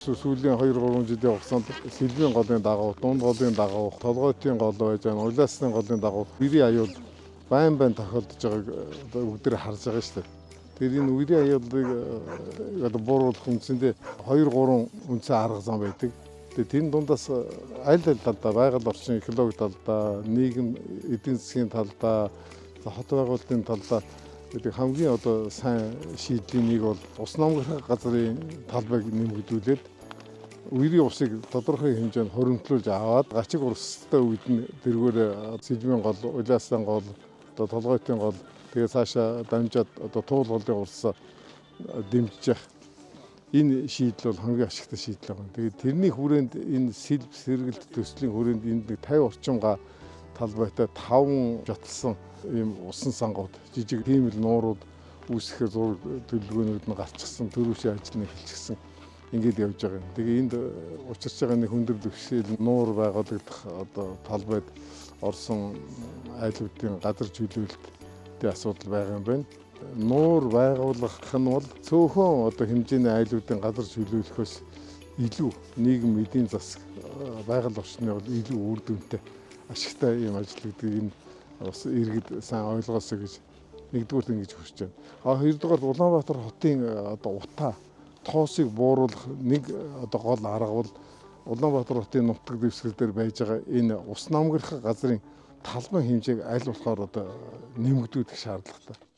Сүүлийн 2-3 жилийн хугацаанд Сэлбийн голын дагуу, Дунд голын дагуу, Толгойтын гол байж байгаа, Улаасны голын дагуу үерийн аюул байн тохиолдож байгааг бүгд харж байгаа шүү дээ. Тэгэхээр энэ үерийн аюулыг бууруулах үндсэндээ 2-3 үндсэн арга зам байдаг. Тэгээд энэ дундаас аль талдаа байгаль орчин экологи талдаа, нийгэм эдийн засгийн талдаа, хот байгуулалтын талдаа гэдэг хамгийн сайн шийдлийн нэг бол ус намграх газрын талбайг нэмэгдүүлээд үерийн усыг тодорхой хэмжээнд хоримтлуулж аваад гачиг урсгалтай үед нь тэргээр Сэлбийн гол, Улаасан гол, Толгойтын гол тэгээ цаашаа дамжаад Туул голын урсаа дэмжиж явах энэ шийдэл бол хамгийн ашигтай шийдэл байна. Тэгээд тэрний хүрээнд энэ Сэлб сэргэлт төслийн хүрээнд энд 50 орчим га талбайтай 5 жотолсон ийм усан сангууд, жижиг тийм л нуурууд үүсгэхээр зураг төлөвлөгөөнүүд нь гарчихсан, төрөвшийн ажил нь эхэлчихсэн. Ингээд явж байгаа юм. Тэгээ энд учирч байгаа нэг хүндэр дэвшил нуур байгуулагдах талбайд орсон айлуудын газар чөлөөлөлтийн асуудал байгаа юм байна. Нуур байгуулах нь бол цөөхөн хэмжээний айлуудын газар чөлөөлөхөөс илүү нийгэм эдийн засаг байгаль орчны бол илүү үр дүнтэй ашигтай юм ажил гэдгийг энэ бас иргэд сайн ойлгоосоо гэж нэгдүгээр ингэж хүсэж байна. Хоёрдугаар Улаанбаатар хотын утаа тоосыг бууруулах нэг гол арга бол Улаанбаатар хотын нутаг дэвсгэр дээр байж байгаа энэ ус намграх газрын талбай хэмжээг аль болохоор нэмэгдүүлэх шаардлагатай.